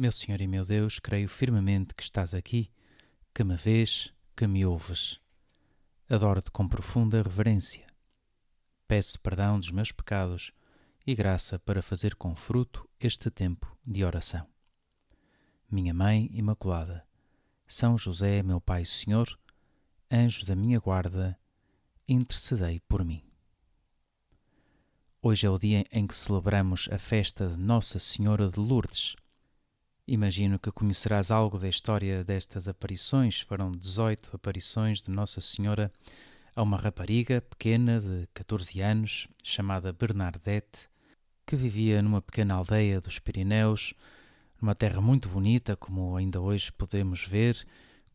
Meu Senhor e meu Deus, creio firmemente que estás aqui, que me vês, que me ouves. Adoro-te com profunda reverência. Peço perdão dos meus pecados e graça para fazer com fruto este tempo de oração. Minha Mãe Imaculada, São José, meu Pai e Senhor, anjo da minha guarda, intercedei por mim. Hoje é o dia em que celebramos a festa de Nossa Senhora de Lourdes. Imagino que conhecerás algo da história destas aparições. Foram 18 aparições de Nossa Senhora a uma rapariga pequena de 14 anos, chamada Bernadette, que vivia numa pequena aldeia dos Pirineus, numa terra muito bonita, como ainda hoje podemos ver,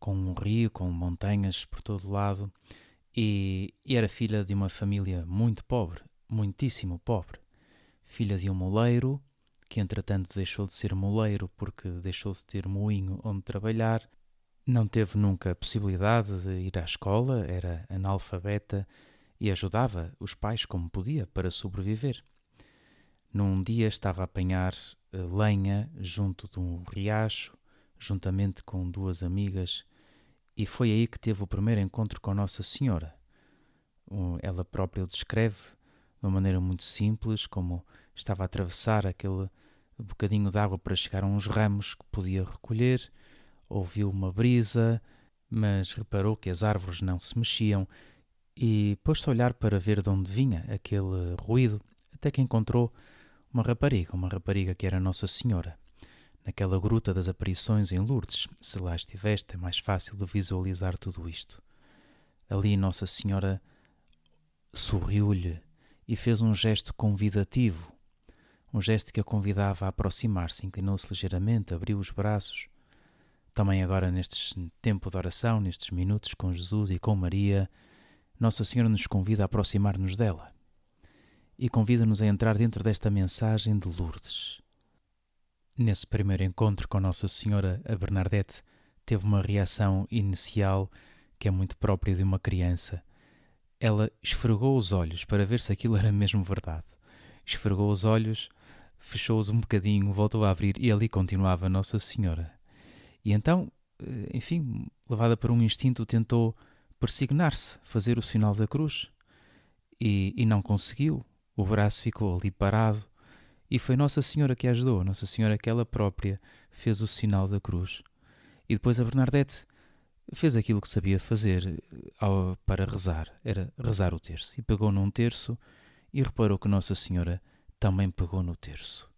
com um rio, com montanhas por todo o lado, e era filha de uma família muito pobre, muitíssimo pobre. Filha de um moleiro, que entretanto deixou de ser moleiro porque deixou de ter moinho onde trabalhar, não teve nunca a possibilidade de ir à escola, era analfabeta e ajudava os pais como podia para sobreviver. Num dia estava a apanhar lenha junto de um riacho, juntamente com duas amigas, e foi aí que teve o primeiro encontro com Nossa Senhora. Ela própria o descreve de uma maneira muito simples, como estava a atravessar aquele bocadinho de água para chegar a uns ramos que podia recolher, ouviu uma brisa, mas reparou que as árvores não se mexiam e pôs-se a olhar para ver de onde vinha aquele ruído, até que encontrou uma rapariga que era Nossa Senhora. Naquela gruta das aparições em Lourdes, se lá estiveste, é mais fácil de visualizar tudo isto. Ali Nossa Senhora sorriu-lhe e fez um gesto convidativo, um gesto que a convidava a aproximar-se, inclinou-se ligeiramente, abriu os braços. Também agora, neste tempo de oração, nestes minutos com Jesus e com Maria, Nossa Senhora nos convida a aproximar-nos dela e convida-nos a entrar dentro desta mensagem de Lourdes. Nesse primeiro encontro com Nossa Senhora, a Bernadette teve uma reação inicial que é muito própria de uma criança. Ela esfregou os olhos para ver se aquilo era mesmo verdade. Esfregou os olhos, fechou-os um bocadinho, voltou a abrir e ali continuava Nossa Senhora. E então, enfim, levada por um instinto, tentou persignar-se, fazer o sinal da cruz. E não conseguiu. O braço ficou ali parado. E foi Nossa Senhora que a ajudou. Nossa Senhora que ela própria fez o sinal da cruz. E depois a Bernadette fez aquilo que sabia fazer para rezar. Era rezar o terço. E pegou num terço e reparou que Nossa Senhora também pegou no terço.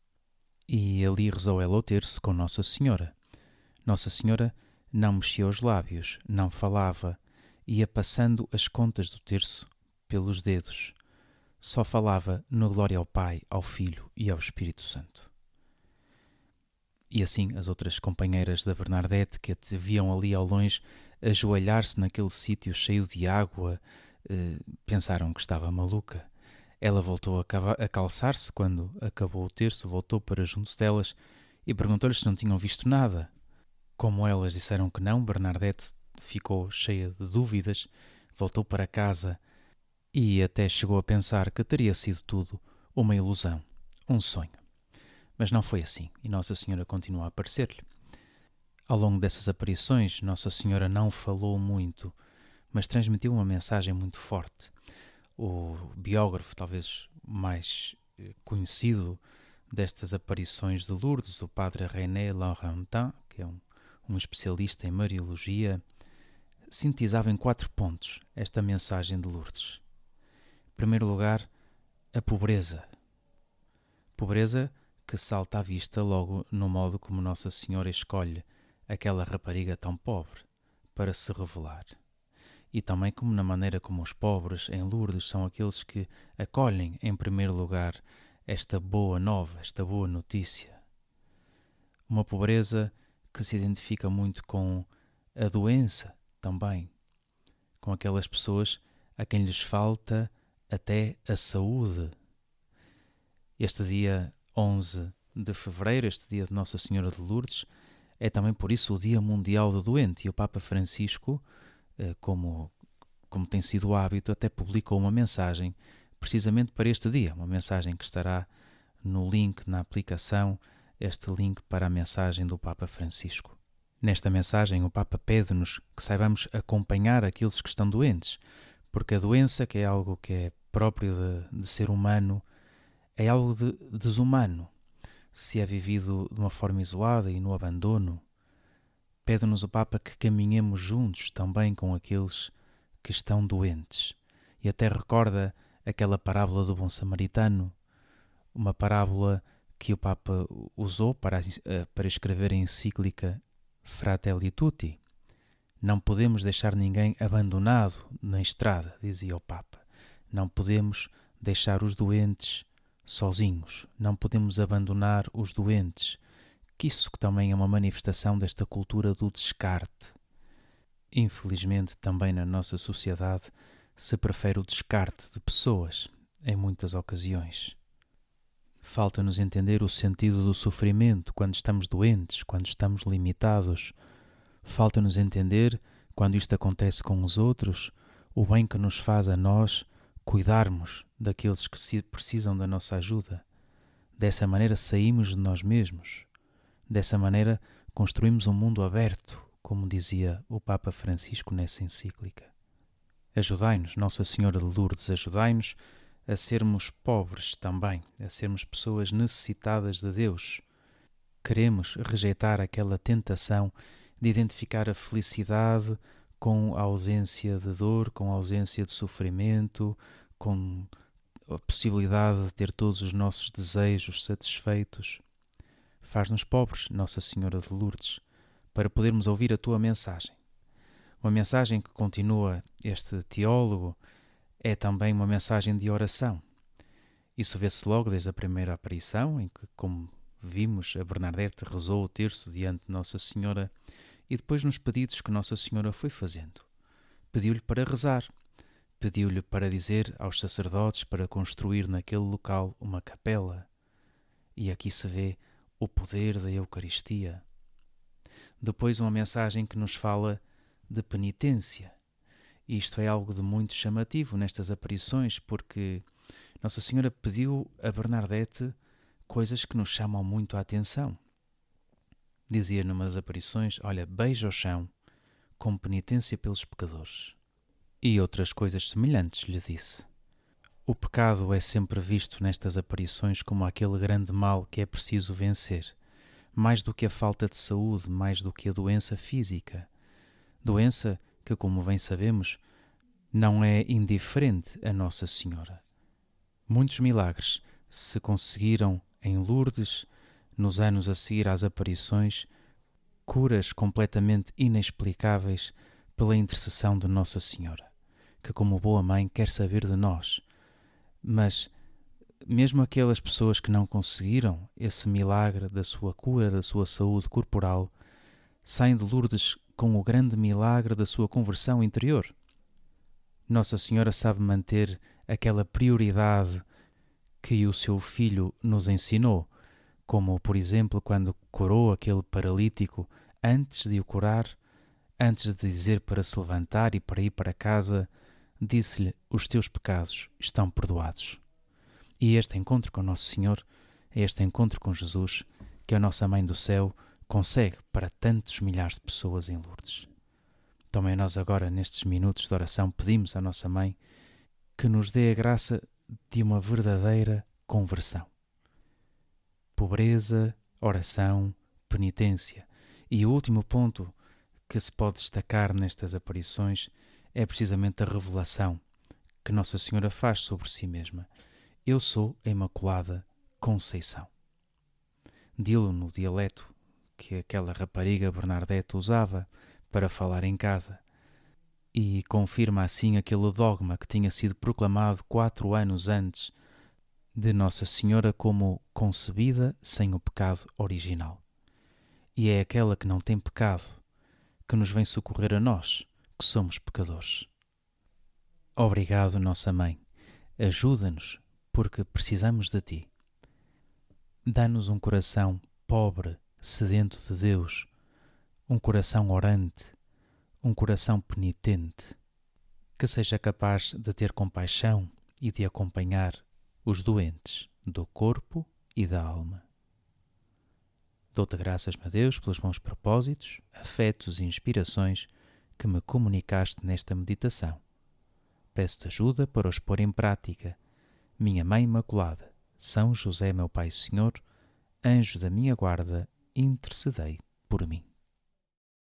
E ali rezou ela o terço com Nossa Senhora. Nossa Senhora não mexia os lábios, não falava, ia passando as contas do terço pelos dedos. Só falava no glória ao Pai, ao Filho e ao Espírito Santo. E assim as outras companheiras da Bernadette, que a viam ali ao longe ajoelhar-se naquele sítio cheio de água, pensaram que estava maluca. Ela voltou a calçar-se quando acabou o terço, voltou para junto delas e perguntou-lhes se não tinham visto nada. Como elas disseram que não, Bernadette ficou cheia de dúvidas, voltou para casa e até chegou a pensar que teria sido tudo uma ilusão, um sonho. Mas não foi assim, e Nossa Senhora continuou a aparecer-lhe. Ao longo dessas aparições, Nossa Senhora não falou muito, mas transmitiu uma mensagem muito forte. O biógrafo, talvez mais conhecido destas aparições de Lourdes, o padre René Laurentin, que é um especialista em Mariologia, sintetizava em 4 pontos esta mensagem de Lourdes. Em primeiro lugar, a pobreza. Pobreza que salta à vista logo no modo como Nossa Senhora escolhe aquela rapariga tão pobre para se revelar. E também como na maneira como os pobres em Lourdes são aqueles que acolhem em primeiro lugar esta boa nova, esta boa notícia. Uma pobreza que se identifica muito com a doença também, com aquelas pessoas a quem lhes falta até a saúde. Este dia 11 de fevereiro, este dia de Nossa Senhora de Lourdes, é também por isso o Dia Mundial do Doente, e o Papa Francisco, como tem sido o hábito, até publicou uma mensagem precisamente para este dia, uma mensagem que estará no link na aplicação este link para a mensagem do Papa Francisco. Nesta mensagem, o Papa pede-nos que saibamos acompanhar aqueles que estão doentes, porque a doença, que é algo que é próprio de ser humano, é algo desumano. Se é vivido de uma forma isolada e no abandono, pede-nos o Papa que caminhemos juntos também com aqueles que estão doentes. E até recorda aquela parábola do bom samaritano, uma parábola que o Papa usou para escrever a encíclica Fratelli Tutti. Não podemos deixar ninguém abandonado na estrada, dizia o Papa. Não podemos deixar os doentes sozinhos. Não podemos abandonar os doentes, que isso também é uma manifestação desta cultura do descarte. Infelizmente, também na nossa sociedade, se prefere o descarte de pessoas, em muitas ocasiões. Falta-nos entender o sentido do sofrimento quando estamos doentes, quando estamos limitados. Falta-nos entender, quando isto acontece com os outros, o bem que nos faz a nós cuidarmos daqueles que precisam da nossa ajuda. Dessa maneira saímos de nós mesmos. Dessa maneira construímos um mundo aberto, como dizia o Papa Francisco nessa encíclica. Ajudai-nos, Nossa Senhora de Lourdes, ajudai-nos a sermos pobres também, a sermos pessoas necessitadas de Deus. Queremos rejeitar aquela tentação de identificar a felicidade com a ausência de dor, com a ausência de sofrimento, com a possibilidade de ter todos os nossos desejos satisfeitos. Faz-nos pobres, Nossa Senhora de Lourdes, para podermos ouvir a tua mensagem. Uma mensagem que, continua este teólogo, é também uma mensagem de oração. Isso vê-se logo desde a primeira aparição, em que, como vimos, a Bernadette rezou o terço diante de Nossa Senhora e depois nos pedidos que Nossa Senhora foi fazendo. Pediu-lhe para rezar, pediu-lhe para dizer aos sacerdotes para construir naquele local uma capela. E aqui se vê o poder da Eucaristia. Depois uma mensagem que nos fala de penitência. E isto é algo de muito chamativo nestas aparições, porque Nossa Senhora pediu a Bernadette coisas que nos chamam muito a atenção. Dizia numa das aparições, olha, beija o chão, como penitência pelos pecadores. E outras coisas semelhantes, lhe disse. O pecado é sempre visto nestas aparições como aquele grande mal que é preciso vencer, mais do que a falta de saúde, mais do que a doença física. Doença que, como bem sabemos, não é indiferente a Nossa Senhora. Muitos milagres se conseguiram em Lourdes, nos anos a seguir às aparições, curas completamente inexplicáveis pela intercessão de Nossa Senhora, que como boa mãe quer saber de nós. Mas mesmo aquelas pessoas que não conseguiram esse milagre da sua cura, da sua saúde corporal, saem de Lourdes com o grande milagre da sua conversão interior. Nossa Senhora sabe manter aquela prioridade que o seu Filho nos ensinou, como, por exemplo, quando curou aquele paralítico, antes de o curar, antes de dizer para se levantar e para ir para casa, disse-lhe, os teus pecados estão perdoados. E este encontro com Nosso Senhor, este encontro com Jesus, que a nossa Mãe do Céu consegue para tantos milhares de pessoas em Lourdes. Também nós agora, nestes minutos de oração, pedimos à nossa Mãe que nos dê a graça de uma verdadeira conversão. Pobreza, oração, penitência. E o último ponto que se pode destacar nestas aparições é precisamente a revelação que Nossa Senhora faz sobre si mesma. Eu sou a Imaculada Conceição. Dilo no dialeto que aquela rapariga Bernadette usava para falar em casa. E confirma assim aquele dogma que tinha sido proclamado 4 anos antes de Nossa Senhora como concebida sem o pecado original. E é aquela que não tem pecado que nos vem socorrer a nós, que somos pecadores. Obrigado, Nossa Mãe. Ajuda-nos, porque precisamos de Ti. Dá-nos um coração pobre, sedento de Deus, um coração orante, um coração penitente, que seja capaz de ter compaixão e de acompanhar os doentes do corpo e da alma. Dou-te graças, meu Deus, pelos bons propósitos, afetos e inspirações que me comunicaste nesta meditação. Peço-te ajuda para os pôr em prática. Minha Mãe Imaculada, São José, meu Pai e Senhor, anjo da minha guarda, intercedei por mim.